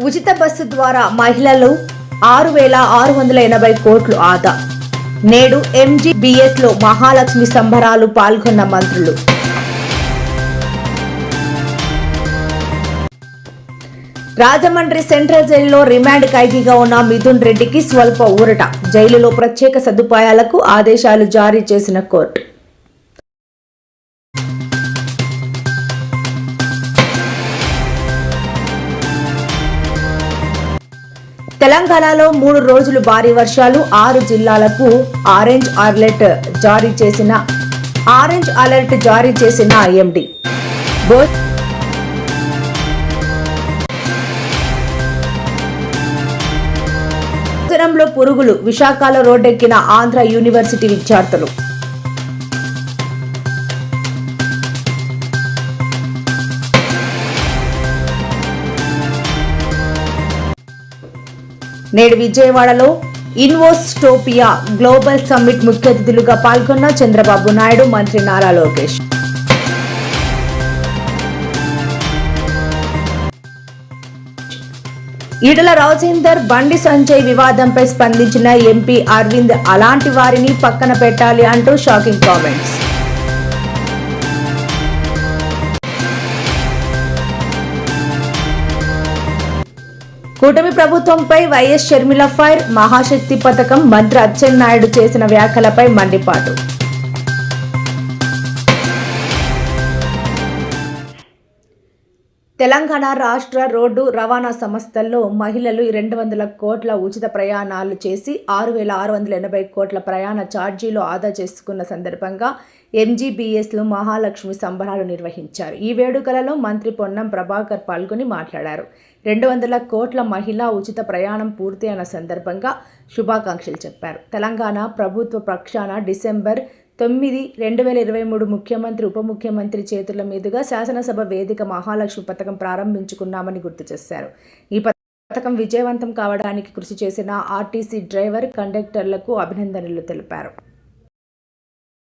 ఉచిత బస్సు ద్వారా మహిళలు 6,680 కోట్లు ఆదా. నేడు MGBS లో మహాలక్ష్మి సంబరాలు పాల్గొన్న మంత్రులు. రాజమండ్రి సెంట్రల్ జైలులో రిమాండ్ ఖైదీగా ఉన్న మిథున్ రెడ్డికి స్వల్ప ఊరట. జైలులో ప్రత్యేక సదుపాయాలకు ఆదేశాలు జారీ చేసిన కోర్టు. తెలంగాణలో 3 రోజులు భారీ వర్షాలు. 6 జిల్లాలకు ఆరెంజ్ అలర్ట్ జారీ చేసిన IMD. భోజనంలో పురుగులు. విశాఖలో రోడ్డెక్కిన ఆంధ్ర యూనివర్సిటీ విద్యార్థులు. నేడు విజయవాడలో ఇన్వోస్టోపియా గ్లోబల్ సమ్మిట్ ముఖ్య అతిథులుగా పాల్గొన్న చంద్రబాబు నాయుడు, మంత్రి నారా లోకేష్. ఈటల రాజేందర్, బండి సంజయ్ వివాదంపై స్పందించిన MP అరవింద్ అలాంటి వారిని పక్కన పెట్టాలి అంటూ షాకింగ్ కామెంట్స్. కూటమి ప్రభుత్వంపై వైఎస్ షర్మిల ఫైర్. మహాశక్తి పథకం మంత్రి అచ్చెన్నాయుడు చేసిన వ్యాఖ్యలపై మండిపాటు. తెలంగాణ రాష్ట్ర రోడ్డు రవాణా సంస్థల్లో మహిళలు 200 కోట్ల ఉచిత ప్రయాణాలు చేసి 6,680 కోట్ల ప్రయాణ ఛార్జీలు ఆదా చేసుకున్న సందర్భంగా MGBSలో మహాలక్ష్మి సంబరాలు నిర్వహించారు. ఈ వేడుకలలో మంత్రి పొన్నం ప్రభాకర్ పాల్గొని మాట్లాడారు. 200 కోట్ల మహిళా ఉచిత ప్రయాణం పూర్తి అయిన సందర్భంగా శుభాకాంక్షలు చెప్పారు. తెలంగాణ ప్రభుత్వ పక్షాన డిసెంబర్ 9, 2023 ముఖ్యమంత్రి ఉప ముఖ్యమంత్రి చేతుల మీదుగా శాసనసభ వేదిక మహాలక్ష్మి పథకం ప్రారంభించుకున్నామని గుర్తు చేశారు. ఈ పథకం విజయవంతం కావడానికి కృషి చేసిన RTC డ్రైవర్, కండక్టర్లకు అభినందనలు తెలిపారు.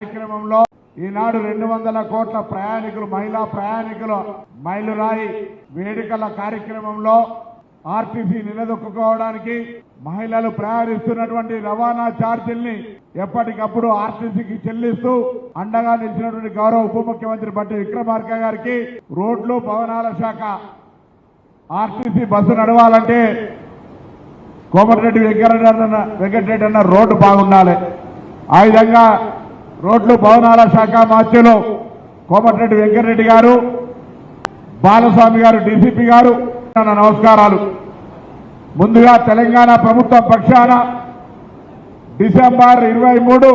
కార్యక్రమంలో ఈనాడు 200 కోట్ల ప్రయాణికులు, మహిళా ప్రయాణికులు మైలురాయి వేడుకల కార్యక్రమంలో RTC నిలదొక్కుకోవడానికి మహిళలు ప్రయాణిస్తున్నటువంటి రవాణా ఛార్జీల్ని ఎప్పటికప్పుడు RTCకి చెల్లిస్తూ అండగా నిలిచినటువంటి గౌరవ ఉప ముఖ్యమంత్రి బట్టి విక్రమార్క గారికి రోడ్లు భవనాల శాఖ RTC బస్సు నడవాలంటే కోమటిరెడ్డి వెంకటరెడ్డి అన్న రోడ్డు బాగుండాలి. ఆ విధంగా రోడ్లు భవనాల శాఖ మాత్యులు కోమటిరెడ్డి వెంకటరెడ్డి గారు, బాలస్వామి గారు, DCP గారు, నమస్కారాలు. ముందుగా తెలంగాణ ప్రభుత్వ పక్షాన డిసెంబర్ 23,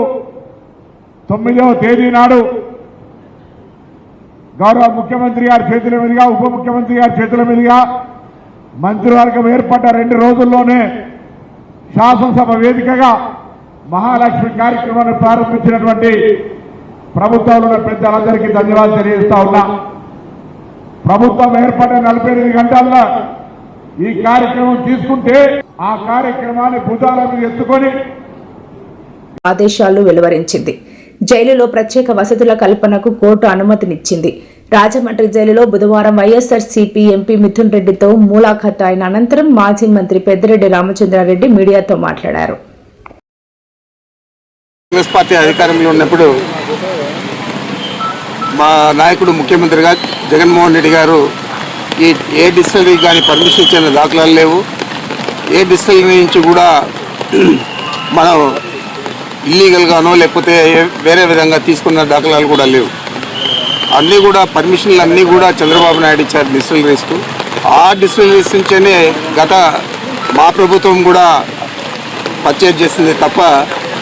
9వ తేదీ నాడు గౌరవ ముఖ్యమంత్రి గారి చేతుల మీదుగా, ఉప ముఖ్యమంత్రి గారి చేతుల మీదుగా మంత్రివర్గం ఏర్పడ్డ 2 రోజుల్లోనే శాసనసభ వేదికగా మహాలక్ష్మి కార్యక్రమాన్ని ప్రారంభించినటువంటి ప్రభుత్వంలో పెద్దలందరికీ ధన్యవాదాలు తెలియజేస్తా ఉన్నా. ప్రభుత్వం ఏర్పడిన 48 గంటల్లో ఈ కార్యక్రమం తీసుకుంటే ఆ కార్యక్రమాన్ని భుజాల మీద ఎత్తుకొని ఆదేశాలు వెలువరించింది. జైలులో ప్రత్యేక వసతుల కల్పనకు కోర్టు అనుమతినిచ్చింది. రాజమండ్రి జైలులో బుధవారం వైఎస్ఆర్సీపీ ఎంపీ మిథున్ రెడ్డితో ములాఖాత్ అయిన అనంతరం మాజీ మంత్రి పెద్దిరెడ్డి రామచంద్రారెడ్డి మీడియాతో మాట్లాడారు. కాంగ్రెస్ పార్టీ అధికారంలో ఉన్నప్పుడు మా నాయకుడు ముఖ్యమంత్రిగా జగన్మోహన్ రెడ్డి గారు ఏ డిస్టిలరీకి కానీ పర్మిషన్ ఇచ్చిన దాఖలాలు లేవు. ఏ డిస్టిలరీ నుంచి కూడా మనం ఇల్లీగల్గానో లేకపోతే వేరే విధంగా తీసుకున్న దాఖలాలు కూడా లేవు. అన్నీ కూడా పర్మిషన్లు అన్నీ కూడా చంద్రబాబు నాయుడు ఇచ్చారు డిస్టిలరీస్కు. ఆ డిస్టిలరీస్ నుంచేనే గత మా ప్రభుత్వం కూడా పర్చేజ్ చేసింది తప్ప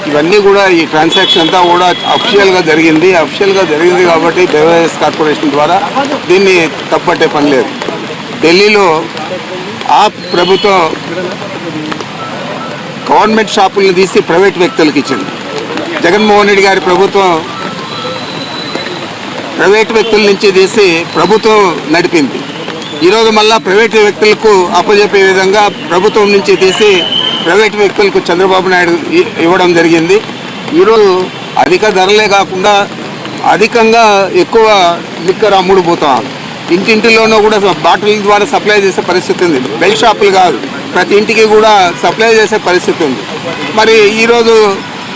ఇవన్నీ కూడా ఈ ట్రాన్సాక్షన్ అంతా కూడా అఫీషియల్గా జరిగింది కాబట్టి బెవరేజెస్ కార్పొరేషన్ ద్వారా దీన్ని తప్పట్టే పని లేదు. ఢిల్లీలో ఆ ప్రభుత్వం గవర్నమెంట్ షాపులను తీసి ప్రైవేట్ వ్యక్తులకు ఇచ్చింది. జగన్మోహన్ రెడ్డి గారి ప్రభుత్వం ప్రైవేట్ వ్యక్తుల నుంచి తీసి ప్రభుత్వం నడిపింది. ఈరోజు మళ్ళా ప్రైవేట్ వ్యక్తులకు అప్పచెప్పే విధంగా ప్రభుత్వం నుంచి తీసి ప్రైవేట్ వ్యక్తులకు చంద్రబాబు నాయుడు ఇవ్వడం జరిగింది. ఈరోజు అధిక ధరలే కాకుండా అధికంగా ఎక్కువ లిక్కర్ అమ్ముడుపోతాం. ఇంటింటిలోనూ కూడా బాటిల్ ద్వారా సప్లై చేసే పరిస్థితి ఉంది. బెల్ట్ షాపులు కాదు, ప్రతి ఇంటికి కూడా సప్లై చేసే పరిస్థితి ఉంది. మరి ఈరోజు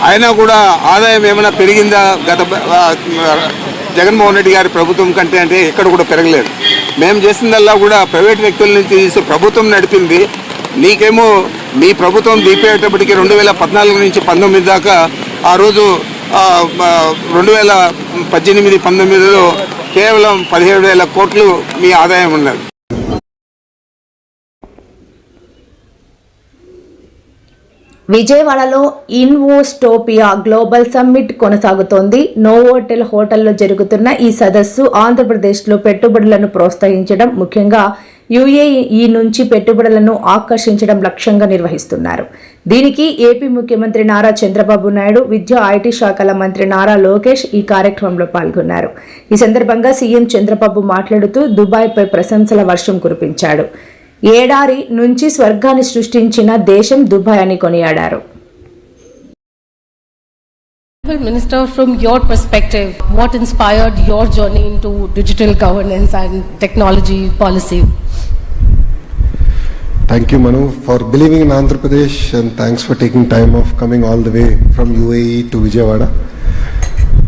అయినా కూడా ఆదాయం ఏమైనా పెరిగిందా జగన్మోహన్ రెడ్డి గారి ప్రభుత్వం కంటే అంటే ఎక్కడ కూడా పెరగలేదు. మేము చేసిందల్లా కూడా ప్రైవేట్ వ్యక్తుల నుంచి తీసి ప్రభుత్వం నడిపింది. నీకేమో మీ ప్రభుత్వం దీపేటప్పటికి 2014 నుంచి 19 దాకా ఆ రోజు 2018-19లో కేవలం 17,000 కోట్లు మీ ఆదాయం ఉన్నది. విజయవాడలో ఇన్వోస్టోపియా గ్లోబల్ సమ్మిట్ కొనసాగుతోంది. నోవోటెల్ హోటల్లో జరుగుతున్న ఈ సదస్సు ఆంధ్రప్రదేశ్లో పెట్టుబడులను ప్రోత్సహించడం, ముఖ్యంగా యుఏఈ నుంచి పెట్టుబడులను ఆకర్షించడం లక్ష్యంగా నిర్వహిస్తున్నారు. దీనికి ఏపీ ముఖ్యమంత్రి నారా చంద్రబాబు నాయుడు, విద్యా ఐటీ శాఖల మంత్రి నారా లోకేష్ ఈ కార్యక్రమంలో పాల్గొన్నారు. ఈ సందర్భంగా సీఎం చంద్రబాబు మాట్లాడుతూ దుబాయ్పై ప్రశంసల వర్షం కురిపించాడు. ఏడారి నుంచి స్వర్గాన్ని సృష్టించిన దేశం దుబాయ్ అని కొనియాడారు. Minister, from your perspective, what inspired your journey into digital governance and technology policy? Thank you, Manu, for believing in Andhra Pradesh, and thanks for taking time off coming all the way from UAE to Vijayawada.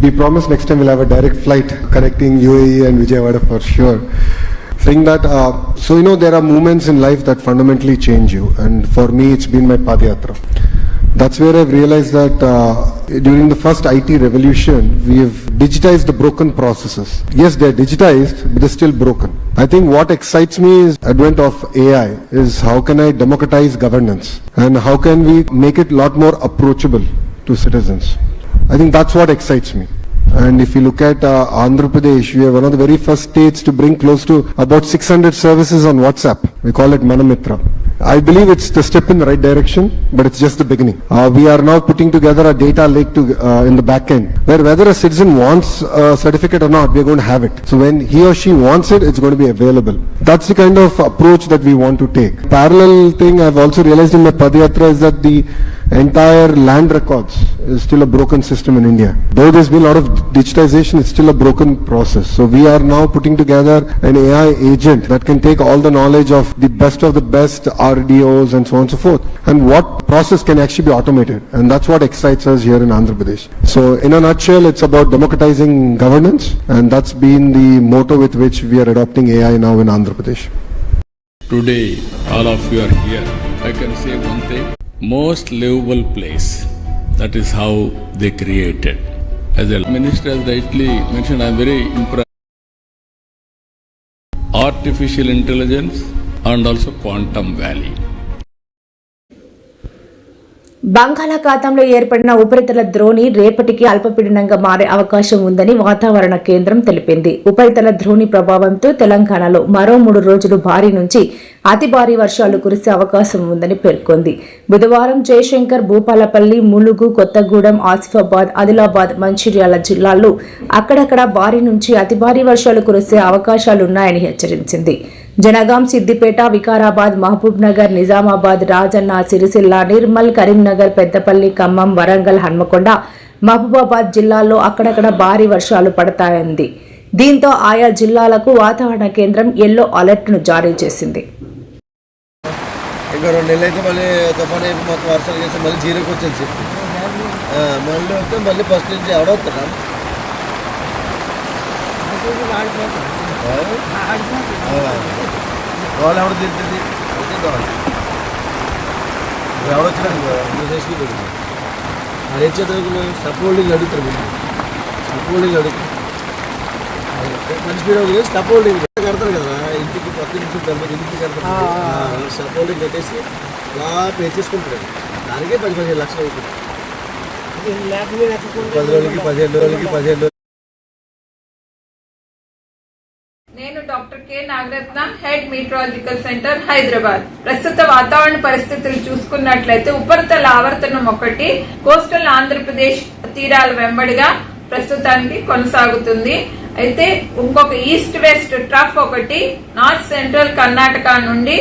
We promise next time we'll have a direct flight connecting UAE and Vijayawada for sure. Saying that, so there are moments in life that fundamentally change you, and for me it's been my Padayatra. That's where I've realized that during the first IT revolution, we have digitized the broken processes. Yes, they're digitized, but they're still broken. I think what excites me is advent of AI, is how can I democratize governance, and how can we make it a lot more approachable to citizens. I think that's what excites me. And if you look at Andhra Pradesh, we are one of the very first states to bring close to about 600 services on WhatsApp. We call it Manamitra. I believe it's the step in the right direction, but it's just the beginning. We are now putting together a data lake in the back end, where whether a citizen wants a certificate or not, we are going to have it. So when he or she wants it, it's going to be available. That's the kind of approach that we want to take. Parallel thing I've also realized in my Padayatra is that the entire land records is still a broken system in India. Though there's been a lot of digitization, it's still a broken process. So we are now putting together an AI agent that can take all the knowledge of the best RDOs and so on and so forth, and what process can actually be automated, and that's what excites us here in Andhra Pradesh. So in a nutshell, it's about democratizing governance, and that's been the motto with which we are adopting AI now in Andhra Pradesh. Today, all of you are here. I can say one thing, most livable place. That is how they created. As the minister has rightly mentioned, I am very impressed. Artificial intelligence and also quantum valley. బంగాళాఖాతంలో ఏర్పడిన ఉపరితల ద్రోణి రేపటికి అల్పపీడనంగా మారే అవకాశం ఉందని వాతావరణ కేంద్రం తెలిపింది. ఉపరితల ద్రోణి ప్రభావంతో తెలంగాణలో మరో 3 రోజులు భారీ నుంచి అతి భారీ వర్షాలు కురిసే అవకాశం ఉందని పేర్కొంది. బుధవారం జయశంకర్, భూపాలపల్లి, ములుగు, కొత్తగూడెం, ఆసిఫాబాద్, ఆదిలాబాద్, మంచిర్యాల జిల్లాల్లో అక్కడక్కడ భారీ నుంచి అతి భారీ వర్షాలు కురిసే అవకాశాలున్నాయని హెచ్చరించింది. జనగాం, సిద్దిపేట, వికారాబాద్, మహబూబ్ నగర్, నిజామాబాద్, రాజన్న, సిరిసిల్ల, నిర్మల్, కరీంనగర్, పెద్దపల్లి, ఖమ్మం, వరంగల్, హన్మకొండ, మహబూబాబాద్ జిల్లాల్లో అక్కడక్కడ భారీ వర్షాలు పడతాయంది. దీంతో ఆయా జిల్లాలకు వాతావరణ కేంద్రం ఎల్లో అలర్ట్ను జారీ చేసింది. ఇంకా 2 నెలలు అయితే మళ్ళీ తుఫాన్ అయిపోయి మొత్తం వర్షాలు చేసి మళ్ళీ జీరోకి వచ్చేసి మళ్ళీ వస్తే మళ్ళీ ఫస్ట్ నుంచి ఎవడవుతారా వాళ్ళు ఎవడ తిరుగుతుంది ఎవడొచ్చినాడు చేసి పెడుతుంది అది ఏం చదువుకుని స్టప్ హోల్డింగ్ అడుగుతారు స్టప్ హోల్డింగ్ అడుగుతారు మంచి స్పీడ్ అవుతుంది స్టప్ హోల్డింగ్ కడతారు కదా ఇంటికి పక్క ఇంటికి ఇంటికి కడతారు స్టప్ హోల్డింగ్ కట్టేసి అలా పే చేసుకుంటారు దానికే 10-15 లక్షలు అవుతుంది 10 రోజులకి 15 రోజులకి 15 నేను doctor K Nagaratna, head meteorological centre, Hyderabad. ప్రస్తుత వాతావరణ పరిస్థితులు చూసుకున్నట్లయితే ఉపరితల ఆవర్తనం ఒకటి కోస్టల్ ఆంధ్రప్రదేశ్ తీరాల వెంబడిగా ప్రస్తుతానికి కొనసాగుతుంది. అయితే ఇంకొక ఈస్ట్ వెస్ట్ ట్రఫ్ ఒకటి నార్త్ సెంట్రల్ కర్ణాటక నుండి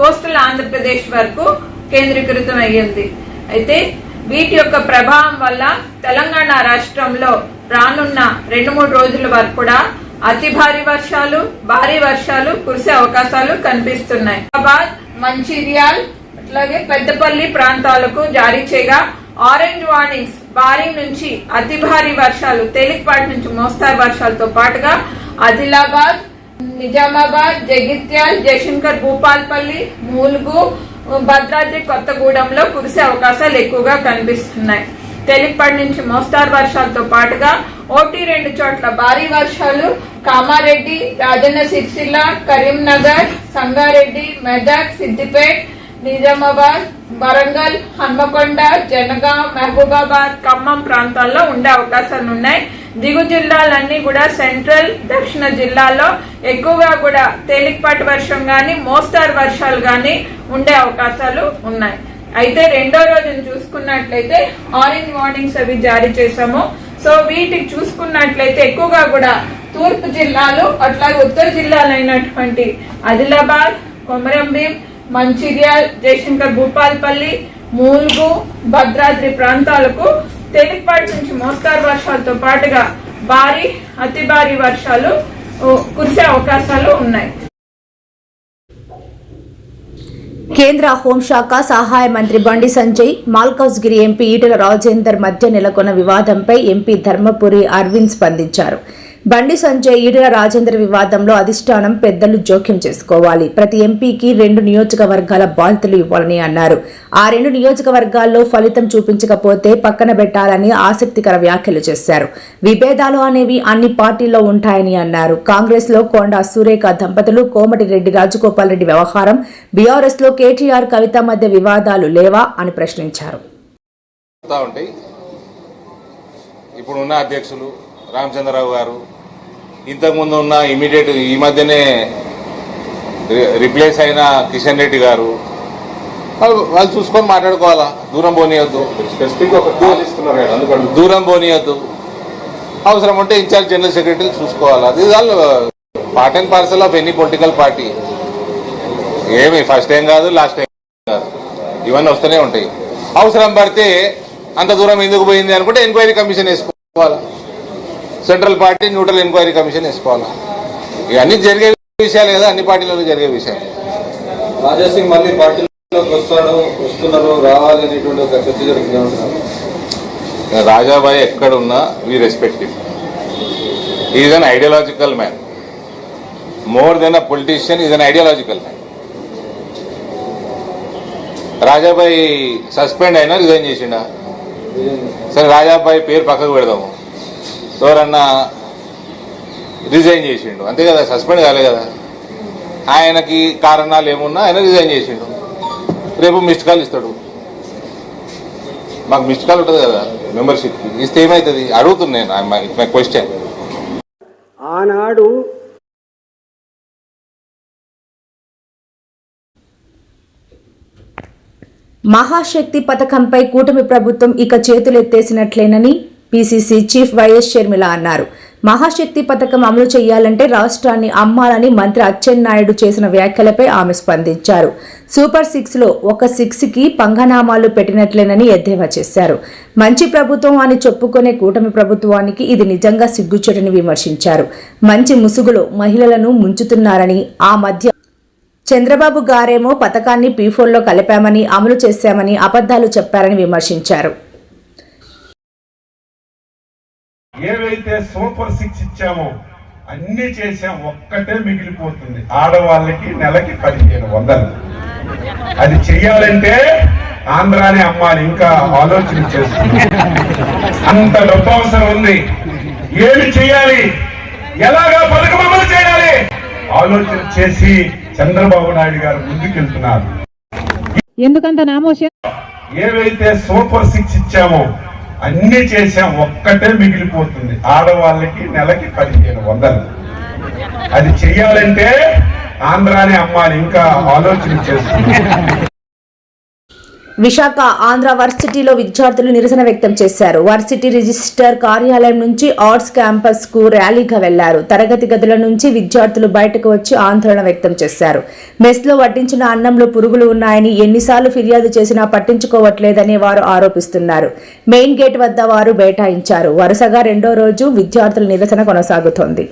కోస్టల్ ఆంధ్రప్రదేశ్ వరకు కేంద్రీకృతం అయ్యింది. అయితే వీటి యొక్క ప్రభావం వల్ల తెలంగాణ రాష్ట్రంలో రానున్న 2-3 రోజుల వరకు కూడా అతి భారీ వర్షాలు, భారీ వర్షాలు కురిసే అవకాశాలు కనిపిస్తున్నాయి. హైదరాబాద్, మంచిర్యాల్ అట్లాగే పెద్దపల్లి ప్రాంతాలకు జారీ చేయగా ఆరెంజ్ వార్నింగ్స్ భారీ నుంచి అతి భారీ వర్షాలు, తేలికపాటి నుంచి మోస్తారు వర్షాలతో పాటుగా ఆదిలాబాద్, నిజామాబాద్, జగిత్యాల్, జయశంకర్ భూపాల్పల్లి, ములుగు, భద్రాద్రి కొత్తగూడెంలో కురిసే అవకాశాలు ఎక్కువగా కనిపిస్తున్నాయి. తేలికపాటి నుంచి మోస్తారు వర్షాలతో పాటుగా 1-2 చోట్ల భారీ వర్షాలు కామారెడ్డి, రాజన్న సిరిసిల్ల, కరీంనగర్, సంగారెడ్డి, మెదక్, సిద్దిపేట్, నిజామాబాద్, వరంగల్, హన్మకొండ, జనగాం, మహబూబాబాద్, ఖమ్మం ప్రాంతాల్లో ఉండే అవకాశాలు ఉన్నాయి. దిగు జిల్లాలన్నీ కూడా సెంట్రల్, దక్షిణ జిల్లాల్లో ఎక్కువగా కూడా తేలికపాటి వర్షం గాని, మోస్తారు వర్షాలు గాని ఉండే అవకాశాలు ఉన్నాయి. అయితే రెండో రోజును చూసుకున్నట్లయితే ఆరెంజ్ వార్నింగ్స్ అవి జారీ చేశాము. సో వీటికి చూసుకున్నట్లయితే ఎక్కువగా కూడా తూర్పు జిల్లాలు అట్లాగే ఉత్తర జిల్లాలైనటువంటి ఆదిలాబాద్, కొమరంభీం, మంచిర్యాల్, జయశంకర్ భూపాల్పల్లి, ములుగు, భద్రాద్రి ప్రాంతాలకు తేలికపాటి నుంచి మోస్తారు వర్షాలతో పాటుగా భారీ, అతి భారీ వర్షాలు కురిసే అవకాశాలు ఉన్నాయి. కేంద్ర హోంశాఖ సహాయ మంత్రి బండి సంజయ్, మాల్కౌస్గిరి ఎంపీ ఈటెల రాజేందర్ మధ్య నెలకొన్న వివాదంపై ఎంపీ ధర్మపురి అరవింద్ స్పందించారు. బండి సంజయ్, ఈటెల రాజేందర్ వివాదంలో అధిష్టానం పెద్దలు జోక్యం చేసుకోవాలి. ప్రతి ఎంపీకి 2 నియోజకవర్గాల బాధ్యతలు ఇవ్వాలని అన్నారు. ఆ 2 నియోజకవర్గాల్లో ఫలితం చూపించకపోతే పక్కన పెట్టాలని ఆసక్తికర వ్యాఖ్యలు చేశారు. విభేదాలు అనేవి అన్ని పార్టీల్లో ఉంటాయని అన్నారు. కాంగ్రెస్ లో కొండా సురేఖ దంపతులు, కోమటిరెడ్డి రాజగోపాల్ రెడ్డి వ్యవహారం, బీఆర్ఎస్ లో కేటీఆర్, కవిత మధ్య వివాదాలు లేవా అని ప్రశ్నించారు. ఇప్పుడున్న అధ్యక్షులు రామచంద్రరావు గారు, ఇంతకుముందు ఉన్న ఇమీడియట్ ఈ మధ్యనే రిప్లేస్ అయిన కిషన్ రెడ్డి గారు, వాళ్ళు చూసుకొని మాట్లాడుకోవాలా. దూరం పోనీయద్దు, దూరం పోనీయద్దు. అవసరం ఉంటే ఇన్ఛార్జ్ జనరల్ సెక్రటరీ చూసుకోవాలా. అది వాళ్ళు part and parcel of any political party. ఏమి ఫస్ట్ టైం కాదు, లాస్ట్ టైం కాదు, ఇవన్నీ వస్తూనే ఉంటాయి. అవసరం పడితే అంత దూరం ఎందుకు పోయింది అనుకుంటే ఎంక్వైరీ కమిషన్ వేసుకోవాలా. Central party neutral enquiry commission వేసుకోవాలా. ఇవన్నీ జరిగే విషయాలు కదా, అన్ని పార్టీలలో జరిగే విషయాలు. రాజాసింగ్ మళ్ళీ పార్టీలోకి వస్తున్నారు, రావాలి అనేటువంటి ఒక చర్చ జరుగుతుంది. రాజాబాయి ఎక్కడున్నా we respect him. Is an ideological man. More than a politician, is an ideological man. రాజాబాయి suspend అయినా రిజైన్ చేసిండా? సరే, రాజాబాయి పేరు పక్కకు పెడదాము. ఎవరన్నా రిజైన్ చేసిండు అంతే కదా, సస్పెండ్ కాలే కదా. ఆయనకి కారణాలు ఏమున్నా ఆయన రిజైన్ చేసిండు. రేపు మిస్డ్ కాల్ ఇస్తాడు. మాకు మిస్డ్ కాల్ ఉంటుంది కదా మెంబర్షిప్కి, ఇస్తే ఏమవుతుంది అడుగుతున్నాను. My question. ఆనాడు మహాశక్తి పథకంపై కూటమి ప్రభుత్వం ఇక చేతులెత్తేసినట్లేనని పీసీసీ చీఫ్ వైఎస్ షర్మిల అన్నారు. మహాశక్తి పథకం అమలు చేయాలంటే రాష్ట్రాన్ని అమ్మాలని మంత్రి అచ్చెన్నాయుడు చేసిన వ్యాఖ్యలపై ఆమె స్పందించారు. సూపర్ 6లో ఒక 6కి పంగనామాలు పెట్టినట్లేనని ఎద్దేవా చేశారు. మంచి ప్రభుత్వం అని చెప్పుకునే కూటమి ప్రభుత్వానికి ఇది నిజంగా సిగ్గుచేటని విమర్శించారు. మంచి ముసుగులో మహిళలను ముంచుతున్నారని, ఆ మధ్య చంద్రబాబు గారేమో పథకాన్ని P4లో కలిపామని, అమలు చేశామని అబద్ధాలు చెప్పారని విమర్శించారు. ఏవైతే సూపర్ 6 ఇచ్చామో అన్ని చేసాం, ఒక్కటే మిగిలిపోతుంది. ఆడవాళ్ళకి నెలకి 1500. అది చెయ్యాలంటే ఆంధ్రాని అమ్మాలి. ఇంకా ఆలోచన చేస్తుంది. అంత డబ్బు అవసరం ఉంది. ఏమి చేయాలి, ఎలాగా పథకం అమలు చేయాలి ఆలోచన చేసి చంద్రబాబు నాయుడు గారు ముందుకెళ్తున్నారు. ఎందుకంత నామోషం? ఏవైతే సూపర్ 6 ఇచ్చామో అన్ని చేసాం, ఒక్కటే మిగిలిపోతుంది. ఆడవాళ్ళకి నెలకి 1500. అది చెయ్యాలంటే ఆంధ్రాని అమ్మాలి. ఇంకా ఆలోచన చేస్తుంది. విశాఖ ఆంధ్ర వర్సిటీలో విద్యార్థులు నిరసన వ్యక్తం చేశారు. వర్సిటీ రిజిస్టర్ కార్యాలయం నుంచి ఆర్ట్స్ క్యాంపస్ కు ర్యాలీగా వెళ్లారు. తరగతి గదుల నుంచి విద్యార్థులు బయటకు వచ్చి ఆందోళన వ్యక్తం చేశారు. మెస్ లో వడ్డించిన అన్నంలో పురుగులు ఉన్నాయని ఎన్నిసార్లు ఫిర్యాదు చేసినా పట్టించుకోవట్లేదని వారు ఆరోపిస్తున్నారు. మెయిన్ గేట్ వద్ద వారు బైఠాయించారు. వరుసగా 2వ రోజు విద్యార్థుల నిరసన కొనసాగుతోంది.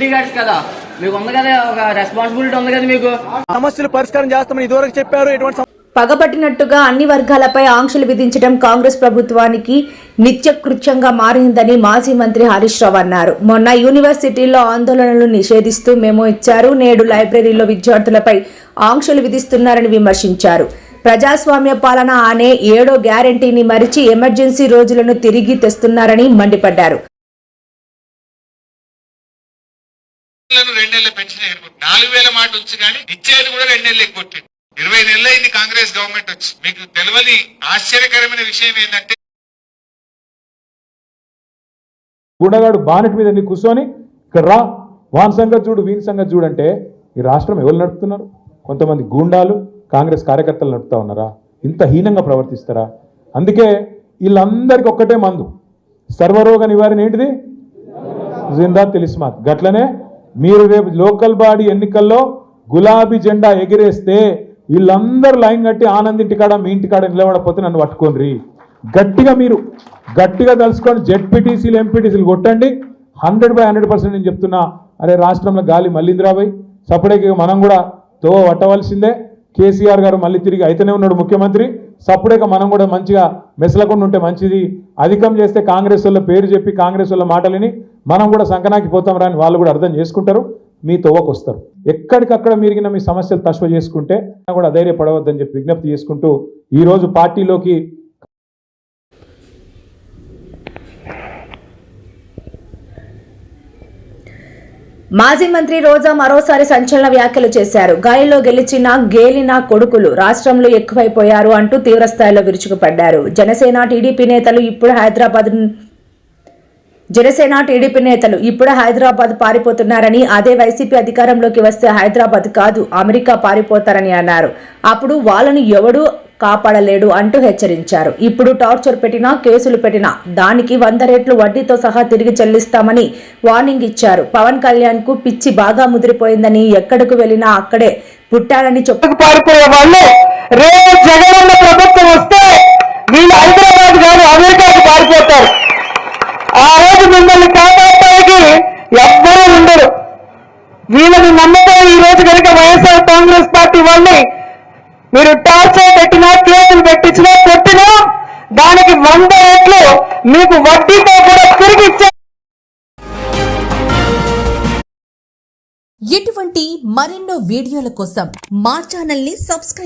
సెక్యూరిటీ గార్డ్స్ కదా, మీకు ఉంది కదా ఒక రెస్పాన్సిబిలిటీ ఉంది కదా మీకు. సమస్యలు పరిష్కారం చేస్తామని ఇదివరకు చెప్పారు. ఎటువంటి పగబట్టినట్టుగా అన్ని వర్గాలపై ఆంక్షలు విధించడం కాంగ్రెస్ ప్రభుత్వానికి నిత్యకృత్యంగా మారిందని మాజీ మంత్రి హరీష్ రావు అన్నారు. మొన్న యూనివర్సిటీల్లో ఆందోళనలు నిషేధిస్తూ మెమో ఇచ్చారు. నేడు లైబ్రరీలో విద్యార్థులపై ఆంక్షలు విధిస్తున్నారని విమర్శించారు. ప్రజాస్వామ్య పాలన అనే 7వ గ్యారంటీని మరిచి ఎమర్జెన్సీ రోజులను తిరిగి తెస్తున్నారని మండిపడ్డారు. 2 నెలల పెన్షన్ 4,000 మాట ఉంచి కానీ ఇచ్చేది కూడా 2 నెలలు ఎక్కువ 20 నెలలు అయింది కాంగ్రెస్ గవర్నమెంట్ వచ్చి. మీకు తెలియని ఆశ్చర్యకరమైన విషయం ఏంటంటే గుండగాడు బానెట్ మీద నీ కూర్చొని ఇక్కడ రా, వాన్ సంగతి చూడు, వీని సంగతి చూడు అంటే ఈ రాష్ట్రం ఎవరు నడుపుతున్నారు? కొంతమంది గూండాలు కాంగ్రెస్ కార్యకర్తలు నడుపుతా ఉన్నారా? ఇంత హీనంగా ప్రవర్తిస్తారా? అందుకే వీళ్ళందరికీ ఒక్కటే మందు, సర్వరోగ నివారణ ఏంటిది? జిందా తెలిస్మాత్. గట్లనే మీరు రేపు లోకల్ బాడీ ఎన్నికల్లో గులాబీ జెండా ఎగిరేస్తే వీళ్ళందరూ లైన్ కట్టి ఆనంద్ ఇంటికాడ మీ ఇంటికాడ నిలబడకపోతే నన్ను పట్టుకోండి. గట్టిగా మీరు గట్టిగా తలుసుకొని జెడ్పీటీసీలు ఎంపీటీసీలు కొట్టండి. 100% నేను చెప్తున్నా. అరే రాష్ట్రంలో గాలి మళ్ళీందిరాబాయ్, సపరేట్గా మనం కూడా తో పట్టవలసిందే. కేసీఆర్ గారు మళ్ళీ తిరిగి అయితేనే ఉన్నాడు ముఖ్యమంత్రి. సపరేట్గా మనం కూడా మంచిగా మెసలకుండా ఉంటే మంచిది. అధికం చేస్తే కాంగ్రెస్ వాళ్ళ పేరు చెప్పి కాంగ్రెస్ వాళ్ళ మాటలని మనం కూడా సంకనాకి పోతాం రాని వాళ్ళు కూడా అర్థం చేసుకుంటారు, మీ తోవకు వస్తారు. ఎక్కడికక్కడ మీరిగిన మీ సమస్యలు తశ్వ చేసుకుంటే కూడా అధైర్యపడవద్దని చెప్పి విజ్ఞప్తి చేసుకుంటూ ఈరోజు పార్టీలోకి మాజీ మంత్రి రోజా మరోసారి సంచలన వ్యాఖ్యలు చేశారు. గాలిలో గేలిన కొడుకులు రాష్ట్రంలో ఎక్కువైపోయారు అంటూ తీవ్రస్థాయిలో విరుచుకుపడ్డారు. జనసేన టీడీపీ నేతలు ఇప్పుడు హైదరాబాద్ పారిపోతున్నారని, అదే వైసీపీ అధికారంలోకి వస్తే హైదరాబాద్ కాదు అమెరికా పారిపోతారని అన్నారు. అప్పుడు వాళ్ళను ఎవడూ కాపాడలేడు అంటూ హెచ్చరించారు. ఇప్పుడు టార్చర్ పెట్టినా, కేసులు పెట్టినా దానికి 100 రెట్లు వడ్డీతో సహా తిరిగి చెల్లిస్తామని వార్నింగ్ ఇచ్చారు. పవన్ కళ్యాణ్ కు పిచ్చి బాగా ముదిరిపోయిందని, ఎక్కడికి వెళ్ళినా అక్కడే పుట్టారని చెప్పు పారిపోయే వాళ్ళు రేపు జగనన్న ప్రభుత్వం వస్తే వీళ్ళు హైదరాబాద్ కాదు అమెరికాకు పారిపోతారు. ఆ రోజు మిమ్మల్ని కాపాడటానికి ఎవ్వరూ ఉండరు. వీళ్ళని నమ్మకం ఈ రోజు కనుక వైఎస్ఆర్ కాంగ్రెస్ పార్టీ వాళ్ళని మీరు టార్చర్ పెట్టినా, కేసులు పెట్టించినా, కొట్టినా దానికి 100 రెట్లు మీకు వడ్డీతో కూడా తిరిగి ఇచ్చారు. ఇటువంటి మరెన్నో వీడియోల కోసం మా ఛానల్ ని సబ్స్క్రైబ్